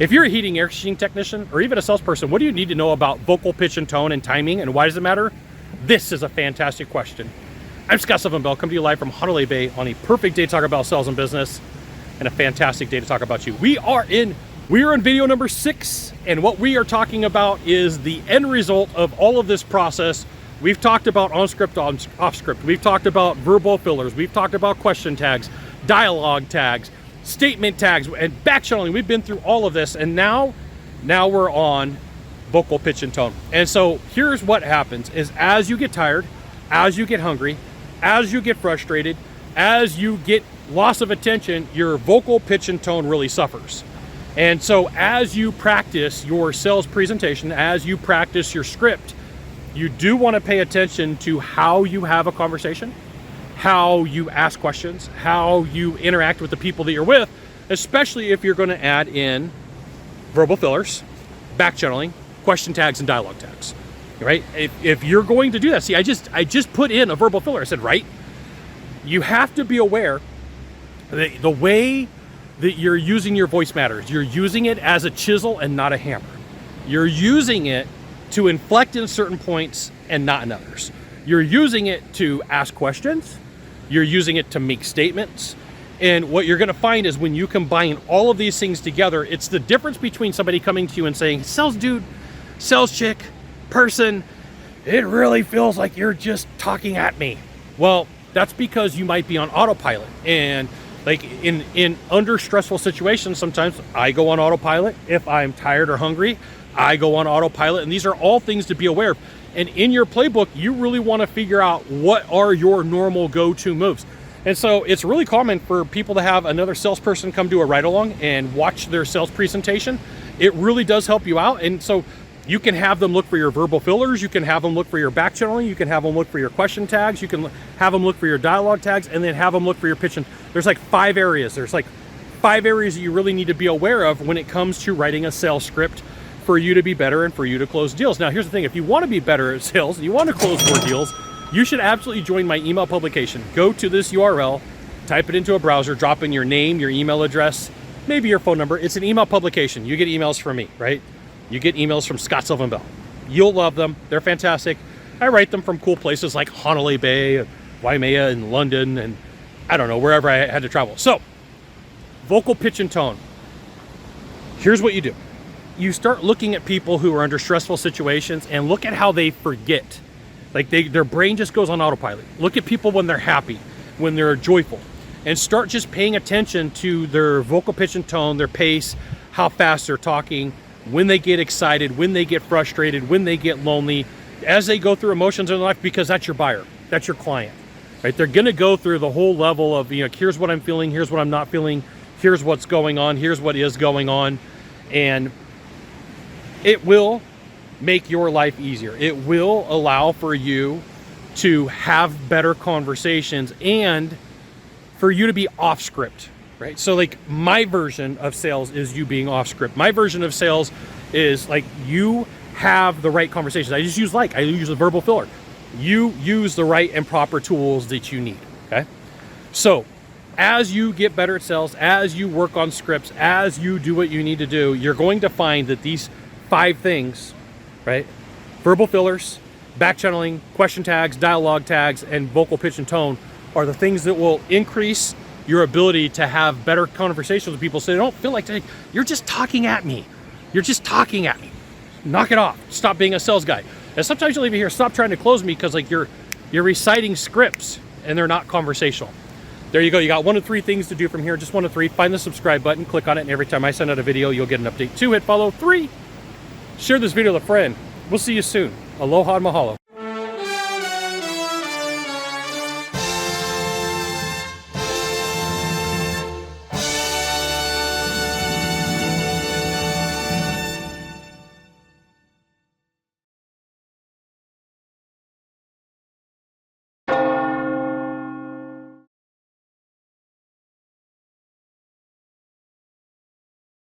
If you're a heating air conditioning technician or even a salesperson, what do you need to know about vocal pitch and tone and timing, and why does it matter? This is a fantastic question. I'm Scott Sullivan Bell, coming to you live from Honolulu Bay on a perfect day to talk about sales and business, and a fantastic day to talk about you. We are in video number 6, and what we are talking about is the end result of all of this process. We've talked about on script, off script. We've talked about verbal fillers. We've talked about question tags, dialogue tags, statement tags, and back channeling. We've been through all of this, and now we're on vocal pitch and tone. And so here's what happens is, as you get tired, as you get hungry, as you get frustrated, as you get loss of attention, your vocal pitch and tone really suffers. And so as you practice your sales presentation, as you practice your script, you do want to pay attention to how you have a conversation, how you ask questions, how you interact with the people that you're with, especially if you're going to add in verbal fillers, back channeling, question tags, and dialogue tags, right? If you're going to do that, see, I just put in a verbal filler. I said, right? You have to be aware that the way that you're using your voice matters. You're using it as a chisel and not a hammer. You're using it to inflect in certain points and not in others. You're using it to ask questions. You're using it to make statements. And what you're going to find is when you combine all of these things together, it's the difference between somebody coming to you and saying, sales dude, sales chick, person, it really feels like you're just talking at me. Well, that's because you might be on autopilot. And like in under stressful situations, sometimes I go on autopilot. If I'm tired or hungry, I go on autopilot. And these are all things to be aware of. And in your playbook, you really want to figure out what are your normal go-to moves. And so it's really common for people to have another salesperson come do a ride-along and watch their sales presentation. It really does help you out. And so you can have them look for your verbal fillers. You can have them look for your back channeling. You can have them look for your question tags. You can have them look for your dialogue tags, and then have them look for your pitch. And there's like 5 areas. There's like 5 areas that you really need to be aware of when it comes to writing a sales script for you to be better and for you to close deals. Now, here's the thing. If you want to be better at sales and you want to close more deals, you should absolutely join my email publication. Go to this URL, type it into a browser, drop in your name, your email address, maybe your phone number. It's an email publication. You get emails from me, right? You get emails from Scott Sullivan Bell. You'll love them. They're fantastic. I write them from cool places like Honolulu Bay, Waimea, and London, and I don't know, wherever I had to travel. So, vocal pitch and tone. Here's what you do. You start looking at people who are under stressful situations and look at how they forget. Like their brain just goes on autopilot. Look at people when they're happy, when they're joyful, and start just paying attention to their vocal pitch and tone, their pace, how fast they're talking, when they get excited, when they get frustrated, when they get lonely, as they go through emotions in life, because that's your buyer, that's your client, right? They're going to go through the whole level of, here's what I'm feeling, here's what I'm not feeling, here's what's going on, here's what is going on, and it will make your life easier. It will allow for you to have better conversations and for you to be off script, right? So like my version of sales is you being off script. My version of sales is like you have the right conversations. I use a verbal filler. You use the right and proper tools that you need, okay? So as you get better at sales, as you work on scripts, as you do what you need to do, you're going to find that these 5 things, right? Verbal fillers, back channeling, question tags, dialogue tags, and vocal pitch and tone are the things that will increase your ability to have better conversations with people so they don't feel like you're just talking at me. You're just talking at me. Knock it off. Stop being a sales guy. And sometimes you'll even hear, stop trying to close me, because like you're reciting scripts and they're not conversational. There you go. You got 1 of 3 things to do from here. Just 1 of 3. Find the subscribe button, click on it, and every time I send out a video, you'll get an update. 2, hit follow. 3, share this video with a friend. We'll see you soon. Aloha and mahalo.